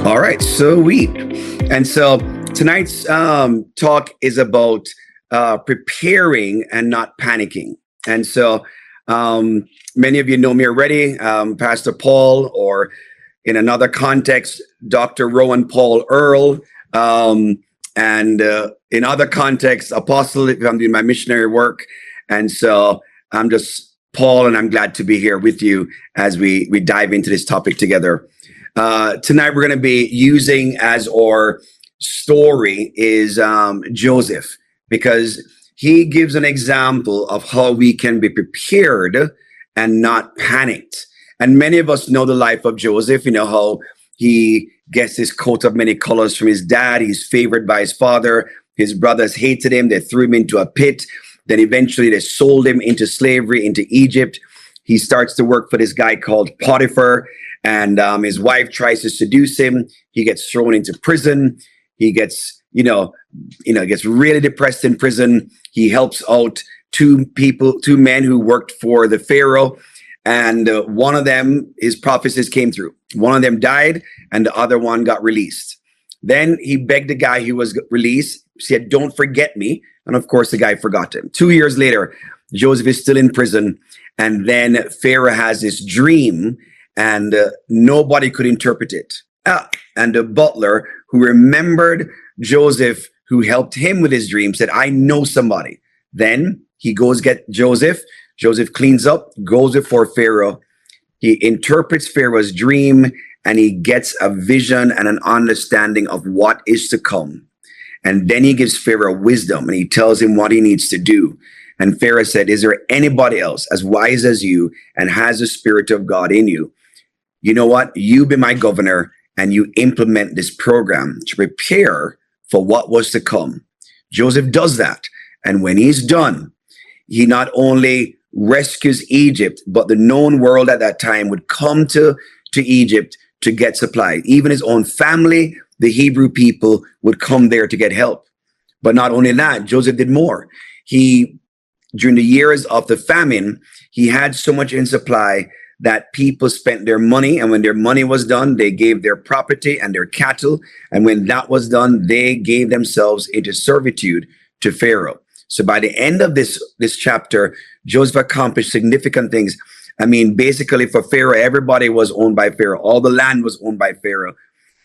All right, sweet. And so tonight's talk is about preparing and not panicking. And so many of you know me already, Pastor Paul, or in another context, Dr. Rowan Paul Earl, and in other contexts, Apostle, if I'm doing my missionary work. And so I'm just Paul, and I'm glad to be here with you as we dive into this topic together. Tonight we're going to be using as our story is Joseph, because he gives an example of how we can be prepared and not panicked. And many of us know the life of Joseph. You know how he gets his coat of many colors from his dad. He's favored by his father. His brothers hated him. They threw him into a pit. Then eventually they sold him into slavery into Egypt. He starts to work for this guy called Potiphar, and his wife tries to seduce him. He gets thrown into prison. He gets, gets really depressed in prison. He helps out two men who worked for the Pharaoh, and one of them, his prophecies came through. One of them died, and the other one got released. Then he begged the guy who was released, said, "Don't forget me." And of course, the guy forgot him. 2 years later, Joseph is still in prison. And then Pharaoh has this dream, and nobody could interpret it. And the butler who remembered Joseph, who helped him with his dream, said, "I know somebody." Then he goes get Joseph. Joseph cleans up, goes before Pharaoh. He interprets Pharaoh's dream, and he gets a vision and an understanding of what is to come. And then he gives Pharaoh wisdom, and he tells him what he needs to do. And Pharaoh said, "Is there anybody else as wise as you and has the Spirit of God in you? You know what? You be my governor, and you implement this program to prepare for what was to come." Joseph does that. And when he's done, he not only rescues Egypt, but the known world at that time would come to Egypt to get supply. Even his own family, the Hebrew people, would come there to get help. But not only that, Joseph did more. During the years of the famine, he had so much in supply that people spent their money. And when their money was done, they gave their property and their cattle. And when that was done, they gave themselves into servitude to Pharaoh. So by the end of this chapter, Joseph accomplished significant things. I mean, basically for Pharaoh, everybody was owned by Pharaoh. All the land was owned by Pharaoh.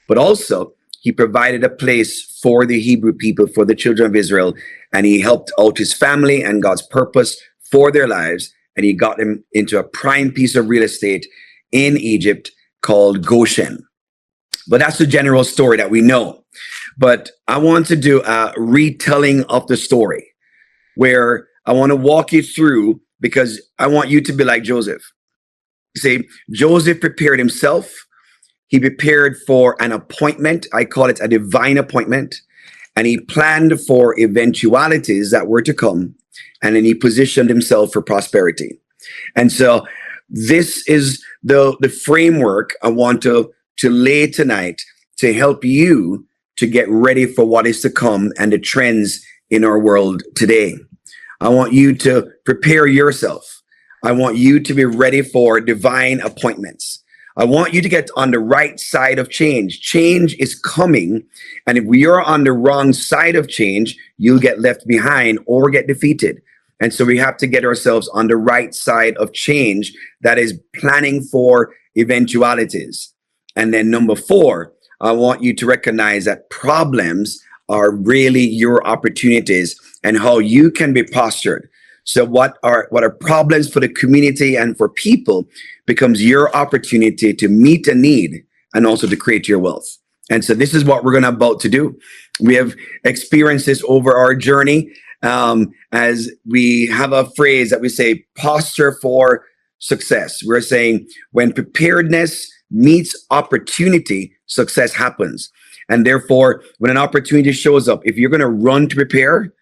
But also, he provided a place for the Hebrew people, for the children of Israel, and he helped out his family and God's purpose for their lives. And he got them into a prime piece of real estate in Egypt called Goshen. But that's the general story that we know. But I want to do a retelling of the story where I want to walk you through, because I want you to be like Joseph. See, Joseph prepared himself. He prepared for an appointment. I call it a divine appointment. And he planned for eventualities that were to come. And then he positioned himself for prosperity. And so this is the framework I want to lay tonight to help you to get ready for what is to come and the trends in our world today. I want you to prepare yourself. I want you to be ready for divine appointments. I want you to get on the right side of change. Change is coming. And if we are on the wrong side of change, you'll get left behind or get defeated. And so we have to get ourselves on the right side of change, that is planning for eventualities. And then number 4, I want you to recognize that problems are really your opportunities and how you can be postured. So what are problems for the community and for people becomes your opportunity to meet a need and also to create your wealth. And so this is what we're about to do. We have experienced this over our journey, as we have a phrase that we say, posture for success. We're saying when preparedness meets opportunity, success happens. And therefore, when an opportunity shows up, if you're going to run to prepare,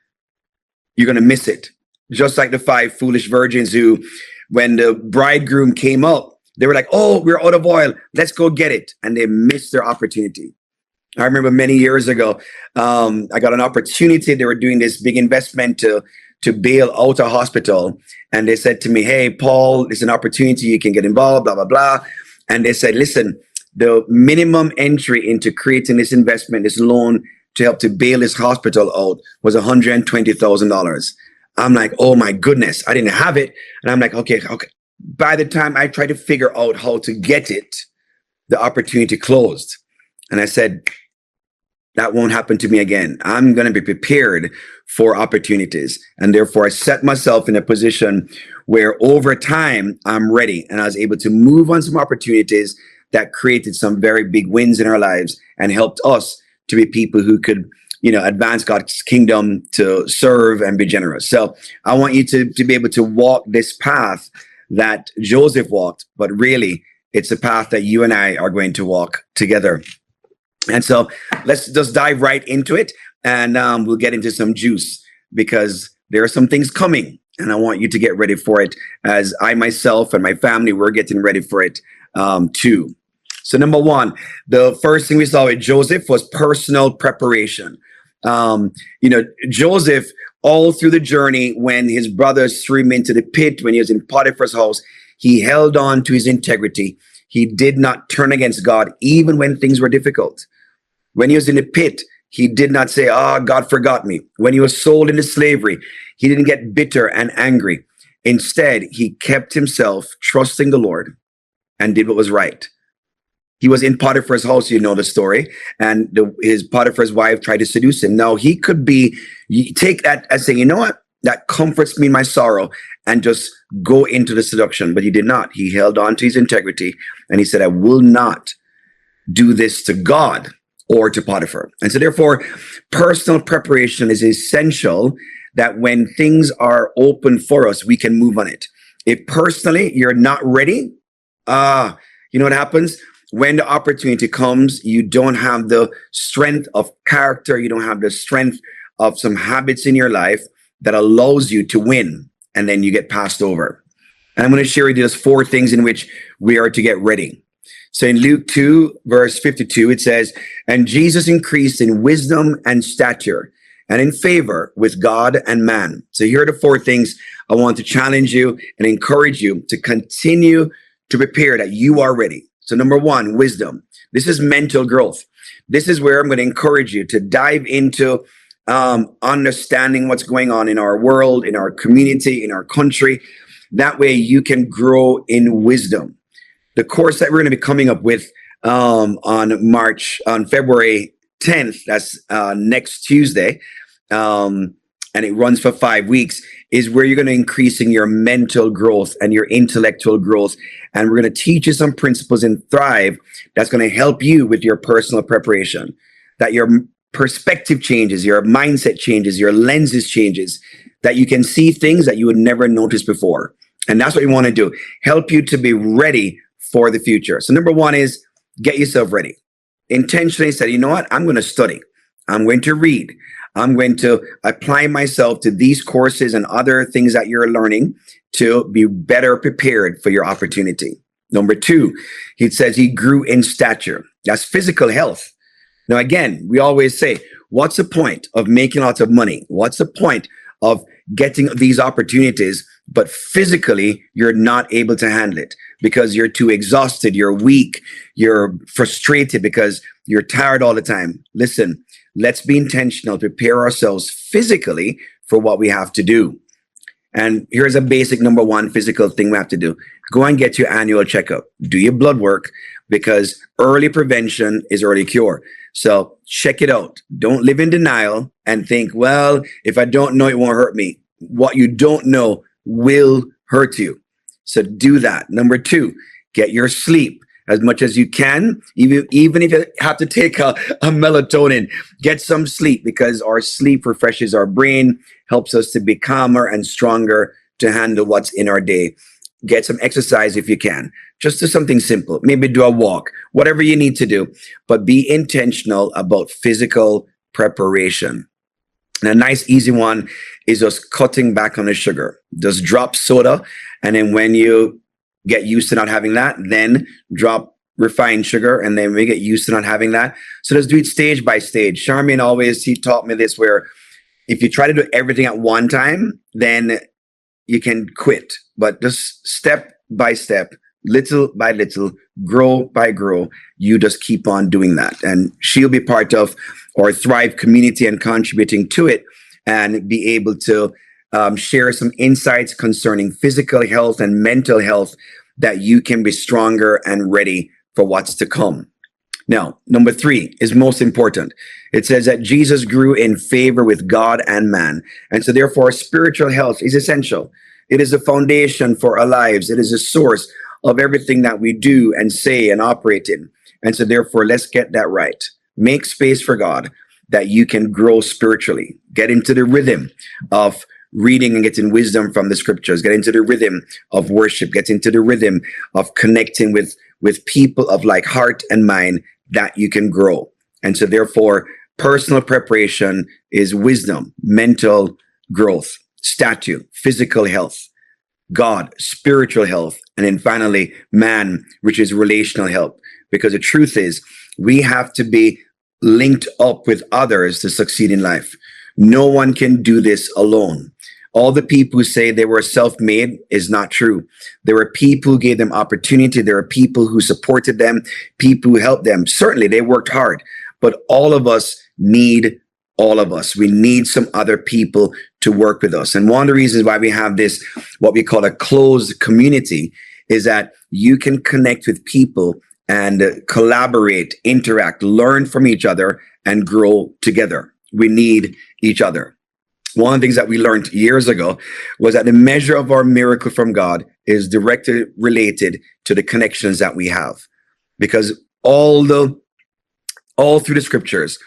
you're going to miss it. Just like the 5 foolish virgins who, when the bridegroom came up, they were like, "Oh, we're out of oil. Let's go get it." And they missed their opportunity. I remember many years ago, I got an opportunity. They were doing this big investment to bail out a hospital. And they said to me, "Hey, Paul, it's an opportunity. You can get involved, blah, blah, blah." And they said, "Listen, the minimum entry into creating this investment, this loan to help to bail his hospital out was $120,000. I'm like, oh my goodness, I didn't have it. And I'm like, okay. By the time I tried to figure out how to get it, the opportunity closed. And I said, that won't happen to me again. I'm going to be prepared for opportunities. And therefore, I set myself in a position where over time, I'm ready. And I was able to move on some opportunities that created some very big wins in our lives and helped us to be people who could, advance God's kingdom, to serve and be generous. So I want you to be able to walk this path that Joseph walked, but really it's a path that you and I are going to walk together. And so let's just dive right into it, and we'll get into some juice, because there are some things coming and I want you to get ready for it, as I myself and my family, we're getting ready for it too. So number one, the first thing we saw with Joseph was personal preparation. Joseph, all through the journey, when his brothers threw him into the pit, when he was in Potiphar's house, he held on to his integrity. He did not turn against God, even when things were difficult. When he was in the pit, he did not say, God forgot me. When he was sold into slavery, he didn't get bitter and angry. Instead, he kept himself trusting the Lord and did what was right. He was in Potiphar's house, you know the story, and his Potiphar's wife tried to seduce him. Now, he could take that as saying, you know what? That comforts me in my sorrow, and just go into the seduction. But he did not. He held on to his integrity, and he said, I will not do this to God or to Potiphar. And so therefore, personal preparation is essential, that when things are open for us, we can move on it. If personally you're not ready, you know what happens? When the opportunity comes, you don't have the strength of character, you don't have the strength of some habits in your life that allows you to win, and then you get passed over. And I'm going to share with you those 4 things in which we are to get ready. So in Luke 2, verse 52, it says, and Jesus increased in wisdom and stature and in favor with God and man. So here are the 4 things I want to challenge you and encourage you to continue to prepare, that you are ready. So number 1, wisdom. This is mental growth. This is where I'm going to encourage you to dive into understanding what's going on in our world, in our community, in our country. That way you can grow in wisdom. The course that we're going to be coming up with on February 10th, that's next Tuesday, and it runs for 5 weeks, is where you're going to increase in your mental growth and your intellectual growth. And we're going to teach you some principles in Thrive that's going to help you with your personal preparation, that your perspective changes, your mindset changes, your lenses changes, that you can see things that you would never notice before. And that's what we want to do, help you to be ready for the future. So number 1 is get yourself ready. Intentionally say, you know what? I'm going to study. I'm going to read. I'm going to apply myself to these courses and other things that you're learning to be better prepared for your opportunity. Number 2, he says he grew in stature. That's physical health. Now, again, we always say, what's the point of making lots of money? What's the point of getting these opportunities, but physically you're not able to handle it because you're too exhausted, you're weak, you're frustrated because you're tired all the time? Listen, let's be intentional, prepare ourselves physically for what we have to do. And here's a basic number 1 physical thing we have to do. Go and get your annual checkup. Do your blood work, because early prevention is early cure. So check it out. Don't live in denial and think, well, if I don't know, it won't hurt me. What you don't know will hurt you. So do that. Number 2, get your sleep as much as you can. Even if you have to take a melatonin, get some sleep, because our sleep refreshes our brain, helps us to be calmer and stronger to handle what's in our day. Get some exercise if you can. Just do something simple. Maybe do a walk, whatever you need to do, but be intentional about physical preparation. And a nice, easy one is just cutting back on the sugar. Just drop soda. And then when you get used to not having that, then drop refined sugar. And then we get used to not having that. So let's do it stage by stage. Charmaine always, he taught me this, where if you try to do everything at one time, then you can quit. But just step by step, little by little, grow by grow, you just keep on doing that. And she'll be part of our Thrive community and contributing to it and be able to share some insights concerning physical health and mental health that you can be stronger and ready for what's to come. Now, number 3 is most important. It says that Jesus grew in favor with God and man. And so therefore, spiritual health is essential. It is the foundation for our lives. It is the source of everything that we do and say and operate in. And so therefore, let's get that right. Make space for God that you can grow spiritually. Get into the rhythm of reading and getting wisdom from the scriptures. Get into the rhythm of worship. Get into the rhythm of connecting with people of like heart and mind that you can grow. And so therefore, personal preparation is wisdom, mental growth, statue, physical health, God, spiritual health, and then finally, man, which is relational health. Because the truth is, we have to be linked up with others to succeed in life. No one can do this alone. All the people who say they were self-made is not true. There were people who gave them opportunity. There are people who supported them, people who helped them. Certainly, they worked hard, but all of us need all of us. We need some other people to work with us. And one of the reasons why we have this, what we call a closed community, is that you can connect with people and collaborate, interact, learn from each other, and grow together. We need each other. One of the things that we learned years ago was that the measure of our miracle from God is directly related to the connections that we have. Because all through the scriptures,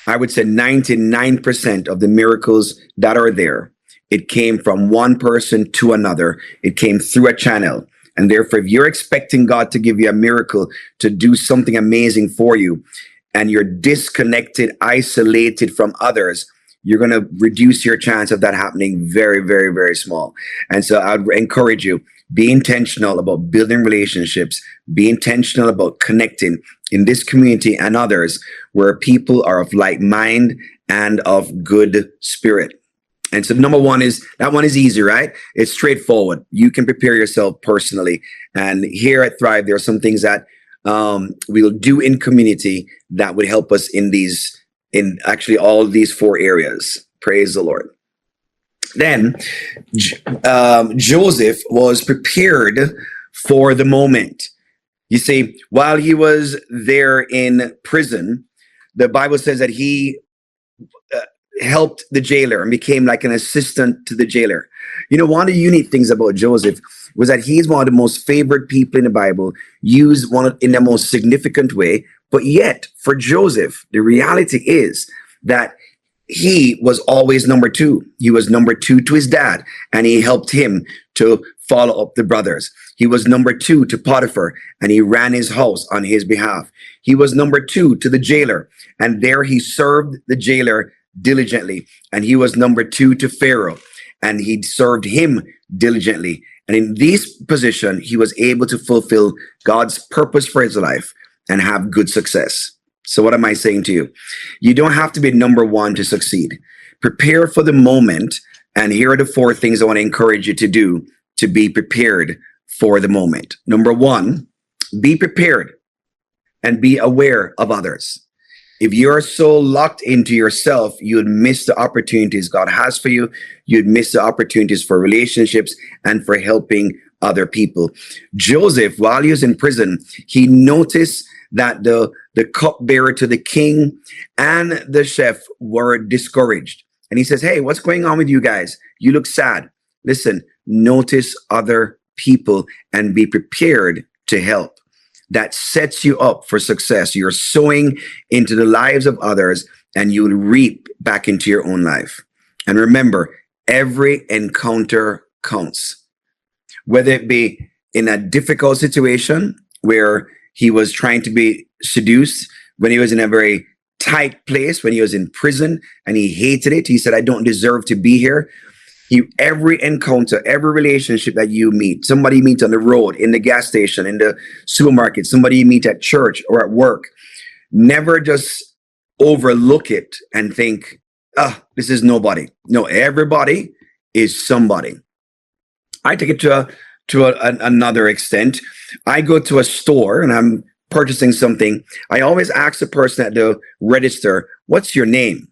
I would say 99% of the miracles that are there, it came from one person to another. It came through a channel. And therefore, if you're expecting God to give you a miracle, to do something amazing for you, and you're disconnected, isolated from others, you're going to reduce your chance of that happening very, very, very small. And so I'd encourage you, be intentional about building relationships, be intentional about connecting in this community and others where people are of like mind and of good spirit. And so number 1 is, that one is easy, right? It's straightforward. You can prepare yourself personally. And here at Thrive, there are some things that we'll do in community that would help us in actually all these 4 areas. Praise the Lord. Then Joseph was prepared for the moment. You see, while he was there in prison, the Bible says that he helped the jailer and became like an assistant to the jailer. You know, one of the unique things about Joseph was that he's one of the most favored people in the Bible, used in the most significant way. But yet, for Joseph, the reality is that he was always number 2. He was number 2 to his dad, and he helped him to follow up the brothers. He was number 2 to Potiphar, and he ran his house on his behalf. He was number 2 to the jailer, and there he served the jailer diligently. And he was number 2 to Pharaoh, and he served him diligently. And in this position, he was able to fulfill God's purpose for his life and have good success. So what am I saying to you? You don't have to be number 1 to succeed. Prepare for the moment. And here are the 4 things I want to encourage you to do to be prepared for the moment. Number 1, be prepared and be aware of others. If you're so locked into yourself, you would miss the opportunities God has for you. You'd miss the opportunities for relationships and for helping other people. Joseph, while he was in prison, he noticed that the cupbearer to the king and the chef were discouraged. And he says, hey, what's going on with you guys? You look sad. Listen, notice other people and be prepared to help. That sets you up for success. You're sowing into the lives of others and you'll reap back into your own life. And remember, every encounter counts. Whether it be in a difficult situation where he was trying to be seduced, when he was in a very tight place, when he was in prison and he hated it. He said, I don't deserve to be here. Every encounter, every relationship that you meet, somebody you meet on the road, in the gas station, in the supermarket, somebody you meet at church or at work, never just overlook it and think, this is nobody. No, everybody is somebody. I take it to to another extent. I go to a store and I'm purchasing something. I always ask the person at the register, "What's your name?"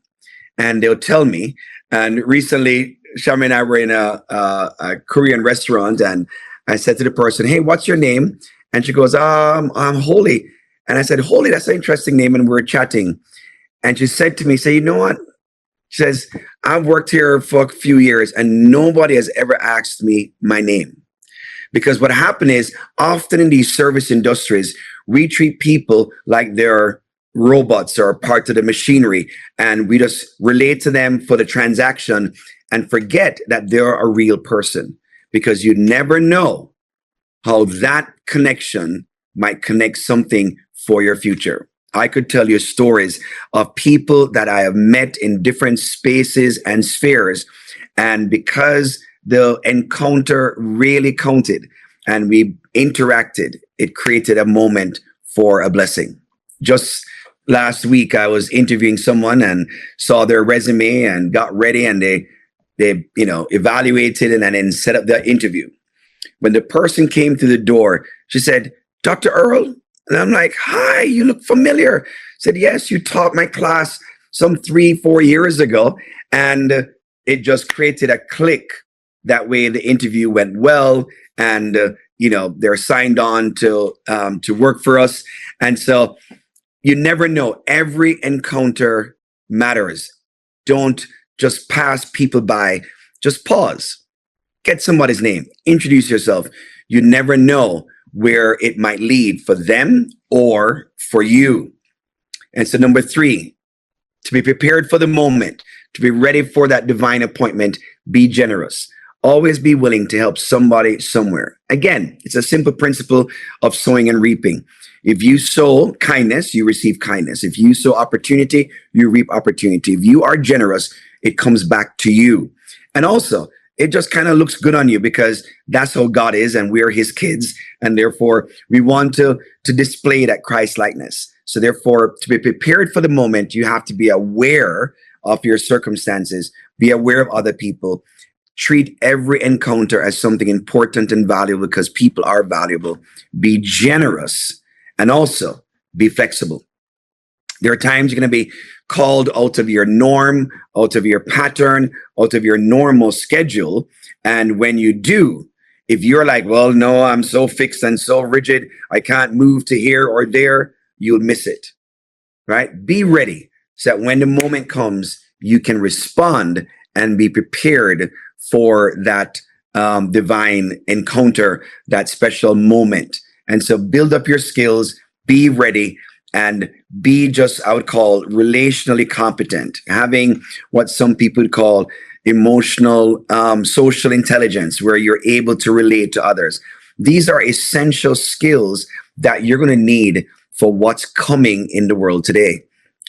And they'll tell me. And recently, Shami and I were in a Korean restaurant, and I said to the person, "Hey, what's your name?" And she goes, "I'm Holy." And I said, "Holy, that's an interesting name." And we were chatting. And she said to me, "Say, you know what?" She says, "I've worked here for a few years and nobody has ever asked me my name." Because what happened is often in these service industries, we treat people like they're robots or part of the machinery, and we just relate to them for the transaction and forget that they're a real person, because you never know how that connection might connect something for your future. I could tell you stories of people that I have met in different spaces and spheres, and because the encounter really counted and we interacted, it created a moment for a blessing. Just last week, I was interviewing someone and saw their resume and got ready, and they evaluated and then set up the interview. When the person came to the door, she said, "Dr. Earl?" And I'm like, "Hi, you look familiar." Said, "Yes, you taught my class some 3-4 years ago." And it just created a click. That way the interview went well, and they're signed on to work for us. And so you never know. Every encounter matters. Don't just pass people by. Just pause. Get somebody's name. Introduce yourself. You never know where it might lead for them or for you. And so number 3, to be prepared for the moment, to be ready for that divine appointment, be generous. Always be willing to help somebody somewhere. Again, it's a simple principle of sowing and reaping. If you sow kindness, you receive kindness. If you sow opportunity, you reap opportunity. If you are generous, it comes back to you. And also, it just kind of looks good on you, because that's how God is, and we're his kids. And therefore, we want to display that Christ likeness. So therefore, to be prepared for the moment, you have to be aware of your circumstances, be aware of other people. Treat every encounter as something important and valuable, because people are valuable. Be generous, and also be flexible. There are times you're going to be called out of your norm, out of your pattern, out of your normal schedule. And when you do, if you're like, "Well, no, I'm so fixed and so rigid, I can't move to here or there," you'll miss it, right? Be ready so that when the moment comes, you can respond and be prepared for that divine encounter, that special moment. And so build up your skills, be ready, and be just, I would call, relationally competent, having what some people call emotional, social intelligence, where you're able to relate to others. These are essential skills that you're going to need for what's coming in the world today.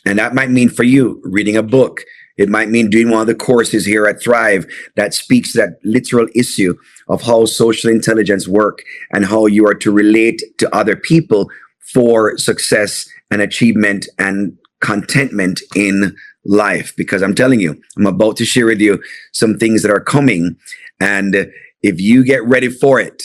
And that might mean for you reading a book. It might mean doing one of the courses here at Thrive that speaks to that literal issue of how social intelligence work and how you are to relate to other people for success and achievement and contentment in life. Because I'm telling you, I'm about to share with you some things that are coming. And if you get ready for it,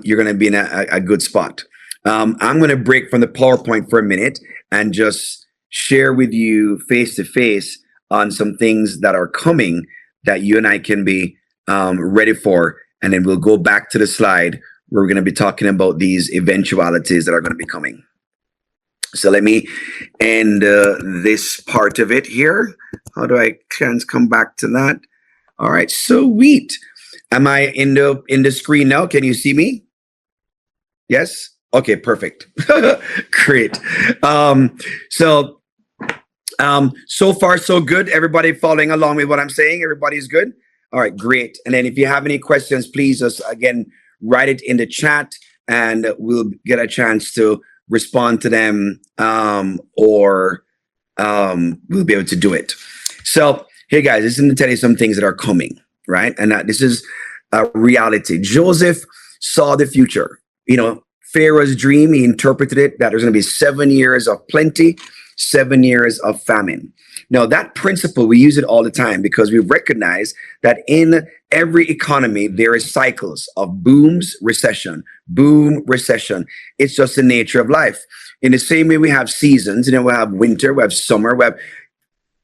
you're going to be in a good spot. I'm going to break from the PowerPoint for a minute and just share with you face to face on some things that are coming that you and I can be ready for. And then we'll go back to the slide where we're going to be talking about these eventualities that are going to be coming. So let me end this part of it here. How do I come back to that? All right, sweet. Am I in the screen now? Can you see me? Yes? Okay, perfect. Great. So far so good. Everybody following along with what I'm saying? Everybody's good? All right, great. And then if you have any questions, please just again write it in the chat and we'll get a chance to respond to them, or we'll be able to do it. So, hey guys, this is going to tell you some things that are coming, right? And this is a reality. Joseph saw the future. Pharaoh's dream, he interpreted it that there's going to be 7 years of plenty, 7 years of famine. Now, that principle, we use it all the time because we recognize that in every economy, there is cycles of booms, recession, boom, recession. It's just the nature of life. In the same way we have seasons, we have winter, we have summer,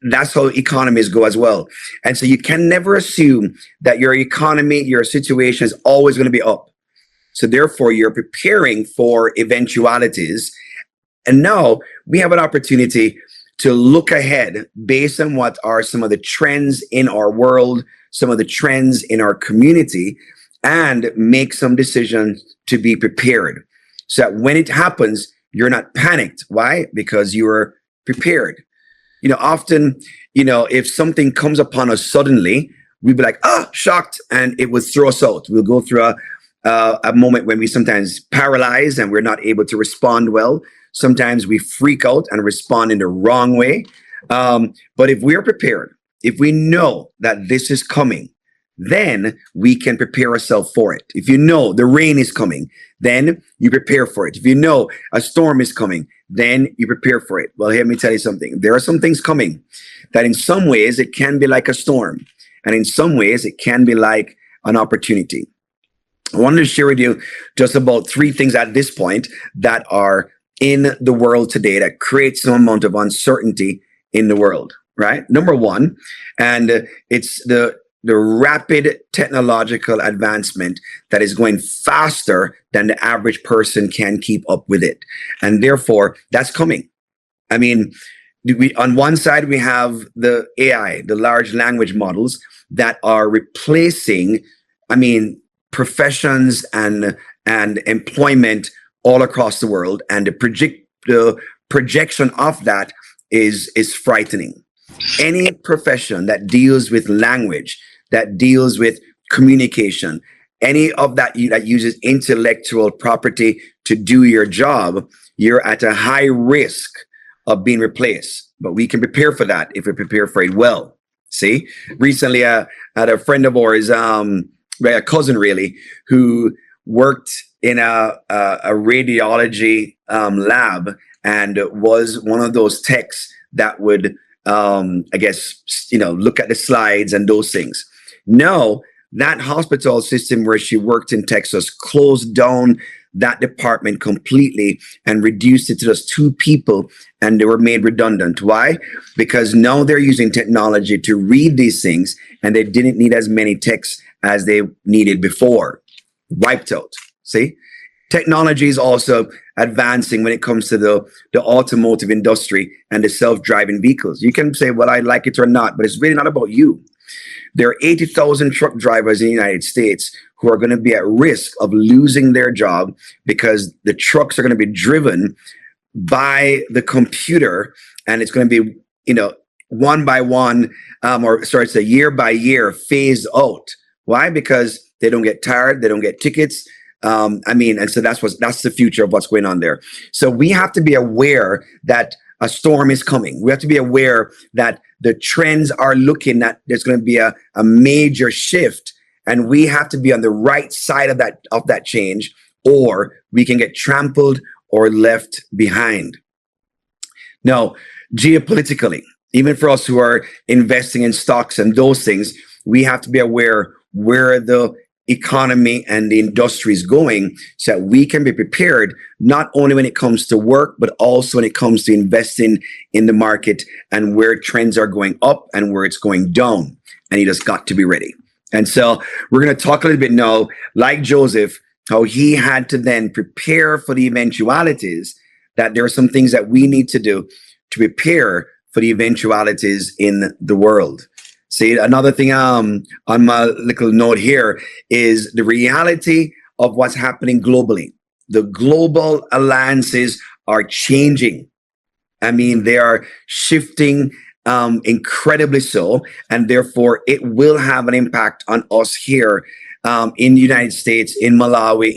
that's how economies go as well. And so you can never assume that your economy, your situation is always going to be up. So therefore, you're preparing for eventualities. And now we have an opportunity to look ahead based on what are some of the trends in our world, some of the trends in our community, and make some decisions to be prepared. So that when it happens, you're not panicked. Why? Because you are prepared. Often, if something comes upon us suddenly, we'd be like, shocked, and it would throw us out. We'll go through a moment when we sometimes paralyze and we're not able to respond well. Sometimes we freak out and respond in the wrong way. But if we're prepared, if we know that this is coming, then we can prepare ourselves for it. If you know the rain is coming, then you prepare for it. If you know a storm is coming, then you prepare for it. Well, let me tell you something. There are some things coming that in some ways it can be like a storm, and in some ways it can be like an opportunity. I wanted to share with you just about 3 things at this point that are in the world today that create some amount of uncertainty in the world, right? Number 1, and it's the rapid technological advancement that is going faster than the average person can keep up with it. And therefore, that's coming. I mean, on one side, we have the AI, the large language models that are replacing, professions and employment all across the world. And the projection of that is frightening. Any profession that deals with language, that deals with communication, any of that that uses intellectual property to do your job, you're at a high risk of being replaced. But we can prepare for that if we prepare for it well. See, recently I had a friend of ours, a cousin really, who worked in a radiology lab and was one of those techs that would look at the slides and those things. No, that hospital system where she worked in Texas closed down that department completely and reduced it to just 2 people, and they were made redundant. Why? Because now they're using technology to read these things, and they didn't need as many techs as they needed before. Wiped out. See? Technology is also advancing when it comes to the automotive industry and the self-driving vehicles. You can say, well, I like it or not, but it's really not about you. There are 80,000 truck drivers in the United States who are going to be at risk of losing their job because the trucks are going to be driven by the computer, and it's going to be, one by one, year by year phased out. Why? Because they don't get tired, they don't get tickets. And so that's the future of what's going on there. So we have to be aware that a storm is coming. We have to be aware that the trends are looking that there's going to be a major shift, and we have to be on the right side of that change, or we can get trampled or left behind. Now, geopolitically, even for us who are investing in stocks and those things, we have to be aware where the economy and the industry is going so that we can be prepared, not only when it comes to work, but also when it comes to investing in the market and where trends are going up and where it's going down. And you just got to be ready. And so we're going to talk a little bit now, like Joseph, how he had to then prepare for the eventualities, that there are some things that we need to do to prepare for the eventualities in the world. See, another thing on my little note here is the reality of what's happening globally. The global alliances are changing. They are shifting incredibly so, and therefore it will have an impact on us here in the United States, in Malawi,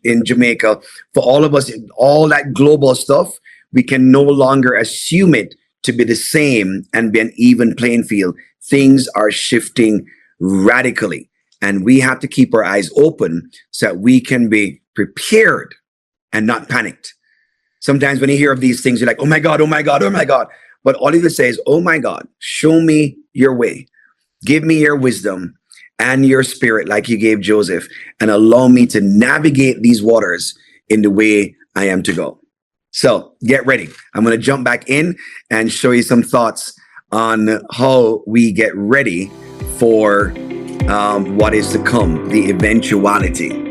in Jamaica. For all of us, all that global stuff, we can no longer assume it to be the same and be an even playing field. Things are shifting radically, and we have to keep our eyes open so that we can be prepared and not panicked. Sometimes when you hear of these things, you're like, oh my God, oh my God, oh my God. But all you can say is, oh my God, show me your way. Give me your wisdom and your spirit, like you gave Joseph, and allow me to navigate these waters in the way I am to go. So get ready. I'm going to jump back in and show you some thoughts on how we get ready for what is to come, the eventuality.